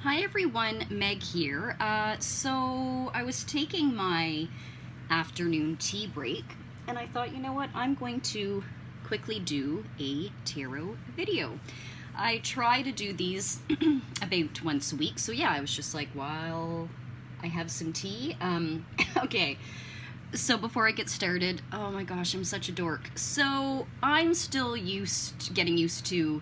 Hi everyone, Meg here. So I was taking my afternoon tea break and I thought, you know what, I'm going to quickly do a tarot video. I try to do these about once a week, so yeah, I was just like, while I have some tea. Okay, so before I get started, oh my gosh, I'm such a dork. So I'm still getting used to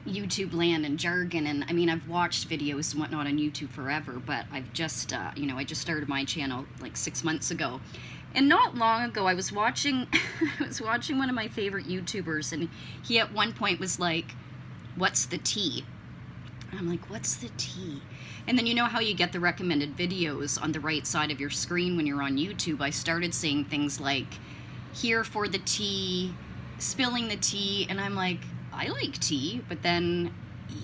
YouTube land and jargon, and I mean, I've watched videos and whatnot on YouTube forever, but I've just I just started my channel like 6 months ago, and not long ago I was watching I was watching one of my favorite YouTubers, and he at one point was like, what's the tea? And I'm like, what's the tea? And then you know how you get the recommended videos on the right side of your screen when you're on YouTube? I started saying things like, here for the tea, spilling the tea, and I'm like, I like tea, but then,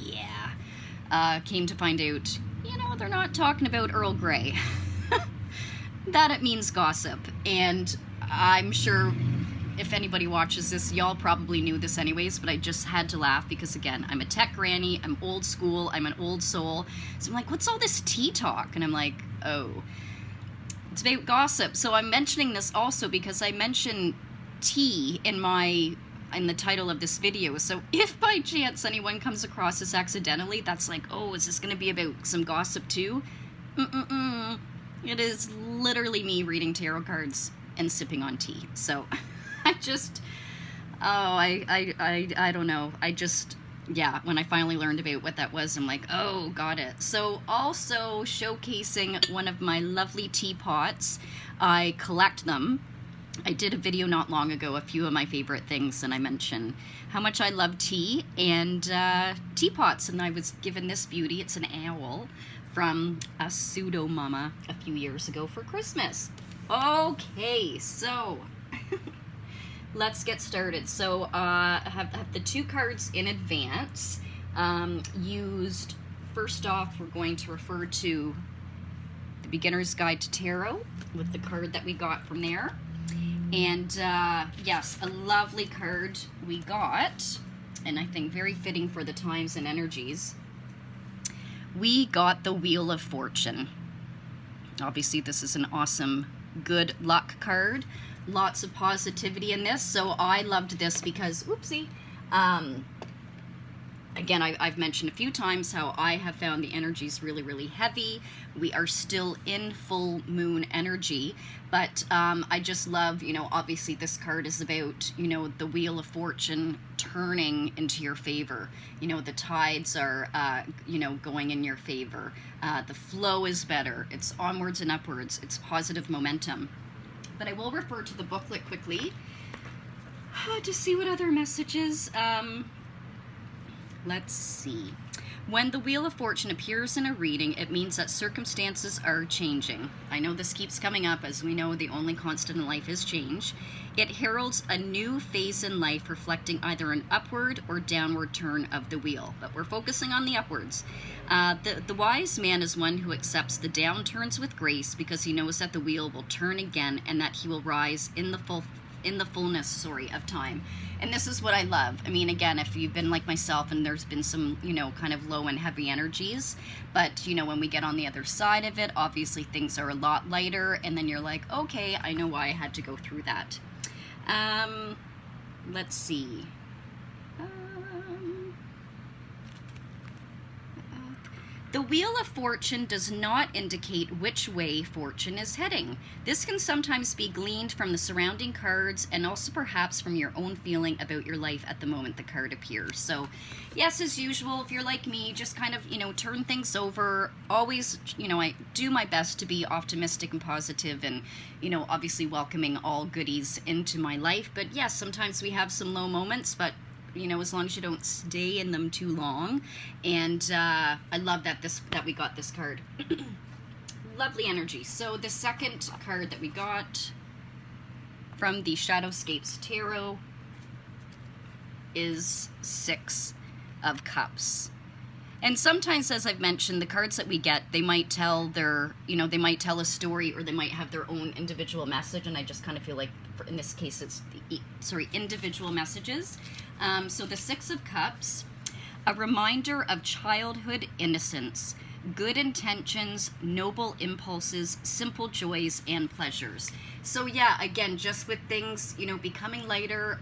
yeah, came to find out, you know, they're not talking about Earl Grey. That it means gossip, and I'm sure if anybody watches this, y'all probably knew this anyways, but I just had to laugh because, again, I'm a tech granny, I'm old school, I'm an old soul, so I'm like, what's all this tea talk? And I'm like, oh, it's about gossip. So I'm mentioning this also because I mentioned tea in the title of this video, so if by chance anyone comes across this accidentally, that's like, oh, is this going to be about some gossip too? It is literally me reading tarot cards and sipping on tea. So I just, I don't know. Yeah, when I finally learned about what that was, I'm like, oh, got it. So also showcasing one of my lovely teapots. I collect them. I did a video not long ago, a few of my favorite things, and I mentioned how much I love tea and teapots, and I was given this beauty. It's an owl from a pseudo mama a few years ago for Christmas. Okay, so let's get started. So I have the two cards in advance used. First off, we're going to refer to the Beginner's Guide to Tarot with the card that we got from there. And yes, a lovely card we got, and I think very fitting for the times and energies. We got the Wheel of Fortune. Obviously, this is an awesome good luck card. Lots of positivity in this, so I loved this because, oopsie, again, I've mentioned a few times how I have found the energies really, really heavy. We are still in full moon energy, but I just love, you know, obviously this card is about, you know, the Wheel of Fortune turning into your favor. You know, the tides are, you know, going in your favor. The flow is better. It's onwards and upwards. It's positive momentum. But I will refer to the booklet quickly to see what other messages. Let's see. When the Wheel of Fortune appears in a reading, it means that circumstances are changing. I know this keeps coming up, as we know the only constant in life is change. It heralds a new phase in life, reflecting either an upward or downward turn of the wheel. But we're focusing on the upwards. The wise man is one who accepts the downturns with grace because he knows that the wheel will turn again and that he will rise in the fullness of time. And this is what I love. I mean, again, if you've been like myself and there's been some, you know, kind of low and heavy energies, but, you know, when we get on the other side of it, obviously things are a lot lighter, and then you're like, okay, I know why I had to go through that. Let's see. The Wheel of Fortune does not indicate which way fortune is heading. This can sometimes be gleaned from the surrounding cards and also perhaps from your own feeling about your life at the moment the card appears. So, yes, as usual, if you're like me, just kind of, you know, turn things over. Always, you know, I do my best to be optimistic and positive and, you know, obviously welcoming all goodies into my life. But yes, sometimes we have some low moments, but you know, as long as you don't stay in them too long. And I love that we got this card. Lovely energy. So the second card that we got from the Shadowscapes Tarot is Six of Cups. And sometimes, as I've mentioned, the cards that we get, they might tell they might tell a story, or they might have their own individual message, and I just kind of feel like, in this case, it's, individual messages. So the Six of Cups, A reminder of childhood innocence, good intentions, noble impulses, simple joys, and pleasures. So yeah, again, just with things, you know, becoming lighter,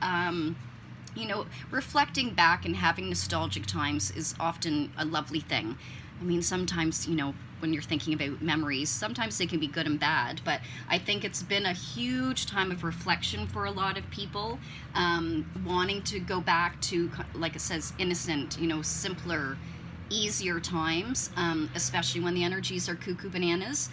you know, reflecting back and having nostalgic times is often a lovely thing. I mean, sometimes, you know, when you're thinking about memories, sometimes they can be good and bad, but I think it's been a huge time of reflection for a lot of people, wanting to go back to, like it says, innocent, you know, simpler, easier times, especially when the energies are cuckoo bananas.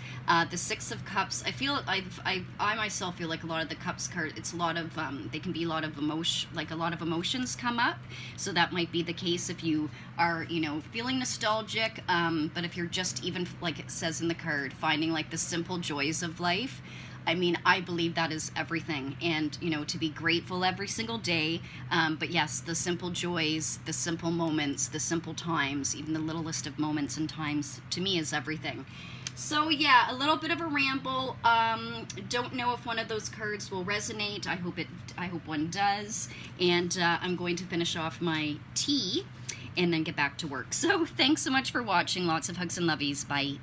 The Six of Cups, I feel I myself feel like a lot of the Cups card, it's a lot of they can be a lot of emotion, like a lot of emotions come up. So that might be the case if you are, you know, feeling nostalgic, but if you're just, even like it says in the card, finding like the simple joys of life. I mean, I believe that is everything, and, you know, to be grateful every single day. But yes, the simple joys, the simple moments, the simple times, even the littlest of moments and times, to me, is everything. So yeah, a little bit of a ramble. Don't know if one of those cards will resonate. I hope one does. And I'm going to finish off my tea and then get back to work. So thanks so much for watching. Lots of hugs and lovies. Bye.